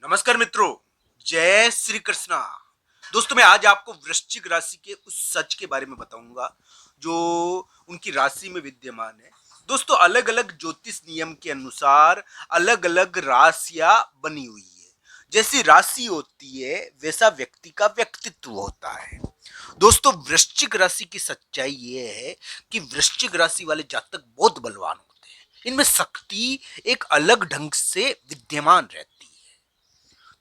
नमस्कार मित्रों, जय श्री कृष्णा। दोस्तों मैं आज आपको वृश्चिक राशि के उस सच के बारे में बताऊंगा जो उनकी राशि में विद्यमान है। दोस्तों अलग अलग ज्योतिष नियम के अनुसार अलग अलग राशियां बनी हुई है। जैसी राशि होती है वैसा व्यक्ति का व्यक्तित्व होता है। दोस्तों वृश्चिक राशि की सच्चाई ये है कि वृश्चिक राशि वाले जातक बहुत बलवान होते हैं। इनमें शक्ति एक अलग ढंग से विद्यमान रहती है।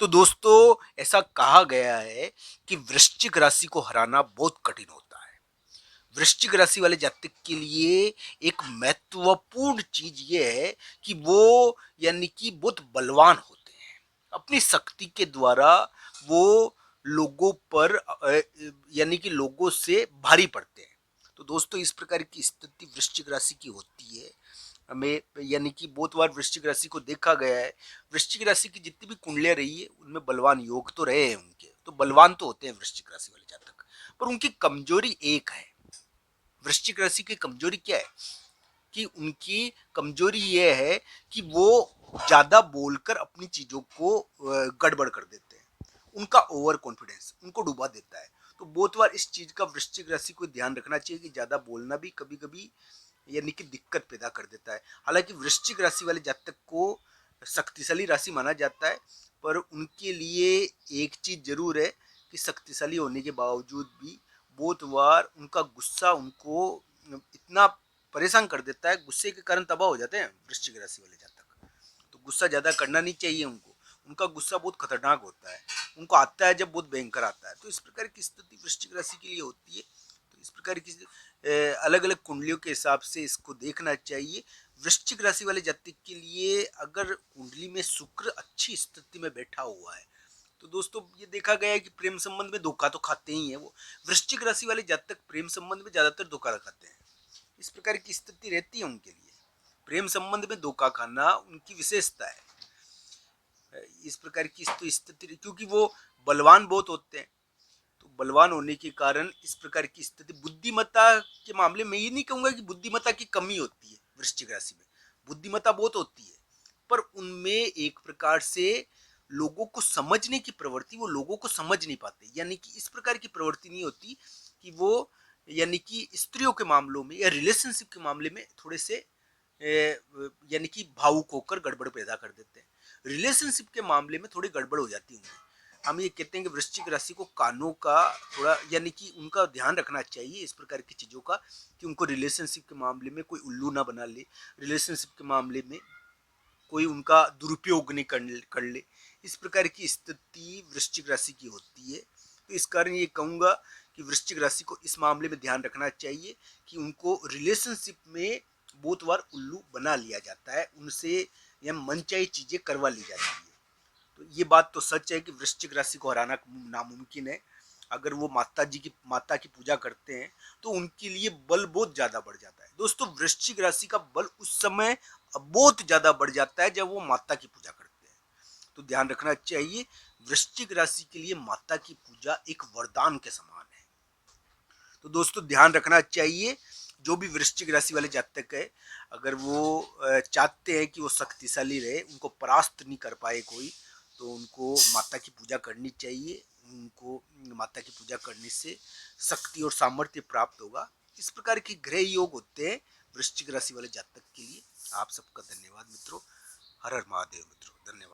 तो दोस्तों ऐसा कहा गया है कि वृश्चिक राशि को हराना बहुत कठिन होता है। वृश्चिक राशि वाले जातक के लिए एक महत्वपूर्ण चीज ये है कि वो यानी कि बहुत बलवान होते हैं। अपनी शक्ति के द्वारा वो लोगों पर यानी कि लोगों से भारी पड़ते हैं। तो दोस्तों इस प्रकार की स्थिति वृश्चिक राशि की होती है। हमें यानी कि बहुत बार वृश्चिक राशि को देखा गया है। वृश्चिक राशि की जितनी भी कुंडलियां रही है उनमें बलवान योग तो रहे हैं उनके, तो बलवान तो होते हैं वृश्चिक राशि वाले जातक, पर उनकी कमजोरी एक है। वृश्चिक राशि की कमजोरी क्या है कि उनकी कमजोरी यह है कि वो ज्यादा बोलकर अपनी चीजों को गड़बड़ कर देते हैं। उनका ओवर कॉन्फिडेंस उनको डुबा देता है। तो बहुत बार इस चीज का वृश्चिक राशि को ध्यान रखना चाहिए कि ज्यादा बोलना भी कभी कभी यानी कि दिक्कत पैदा कर देता है। हालांकि वृश्चिक राशि वाले जातक को शक्तिशाली राशि माना जाता है, पर उनके लिए एक चीज जरूर है कि शक्तिशाली होने के बावजूद भी बहुत बार उनका गुस्सा उनको इतना परेशान कर देता है, गुस्से के कारण तबाह हो जाते हैं वृश्चिक राशि वाले जातक। तो गुस्सा ज्यादा करना नहीं चाहिए उनको। उनका गुस्सा बहुत खतरनाक होता है, उनको आता है जब बहुत भयंकर आता है। तो इस प्रकार की स्थिति वृश्चिक राशि के लिए होती है। तो इस प्रकार की अलग अलग कुंडलियों के हिसाब से इसको देखना चाहिए। वृश्चिक राशि वाले जातक के लिए अगर कुंडली में शुक्र अच्छी स्थिति में बैठा हुआ है तो दोस्तों ये देखा गया है कि प्रेम संबंध में धोखा तो खाते ही हैं वो। वृश्चिक राशि वाले जातक प्रेम संबंध में ज्यादातर धोखा खाते हैं। इस प्रकार की स्थिति रहती है उनके लिए। प्रेम संबंध में धोखा खाना उनकी विशेषता है। इस प्रकार की स्थिति क्योंकि वो बलवान बहुत होते हैं। तो बलवान होने के कारण इस प्रकार की स्थिति बुद्धिमत्ता के मामले में ये नहीं कहूंगा कि बुद्धिमत्ता की कमी होती है वृश्चिक राशि में। बुद्धिमत्ता बहुत होती है, पर उनमें एक प्रकार से लोगों को समझने की प्रवृत्ति, वो लोगों को समझ नहीं पाते। यानी कि इस प्रकार की प्रवृत्ति नहीं होती कि वो यानी कि स्त्रियों के मामलों में या रिलेशनशिप के मामले में थोड़े से यानी कि भावुक होकर गड़बड़ पैदा कर देते हैं। रिलेशनशिप के मामले में थोड़ी गड़बड़ हो जाती है। हम ये कहते हैं कि वृश्चिक राशि को कानों का थोड़ा यानी कि उनका ध्यान रखना चाहिए इस प्रकार की चीज़ों का, कि उनको रिलेशनशिप के मामले में कोई उल्लू ना बना ले, रिलेशनशिप के मामले में कोई उनका दुरुपयोग नहीं कर ले। इस प्रकार की स्थिति वृश्चिक राशि की होती है। तो इस कारण ये कहूँगा कि वृश्चिक राशि को इस मामले में ध्यान रखना चाहिए कि उनको रिलेशनशिप में बहुत बार उल्लू बना लिया जाता है, उनसे यह मनचाही चीज़ें करवा ली जाती है। तो ये बात तो सच है कि वृश्चिक राशि को हराना नामुमकिन है। अगर वो माता की पूजा करते हैं तो उनके लिए बल बहुत ज्यादा बढ़ जाता है। दोस्तों वृश्चिक राशि का बल उस समय बहुत ज्यादा बढ़ जाता है जब वो माता की पूजा करते हैं। तो ध्यान रखना चाहिए, वृश्चिक राशि के लिए माता की पूजा एक वरदान के समान है। तो दोस्तों ध्यान रखना चाहिए, जो भी वृश्चिक राशि वाले जातक है, अगर वो चाहते हैं कि वो शक्तिशाली रहे, उनको परास्त नहीं कर पाए कोई, तो उनको माता की पूजा करनी चाहिए। उनको माता की पूजा करने से शक्ति और सामर्थ्य प्राप्त होगा। इस प्रकार के ग्रह योग होते हैं वृश्चिक राशि वाले जातक के लिए। आप सबका धन्यवाद मित्रों। हर हर महादेव मित्रों, धन्यवाद।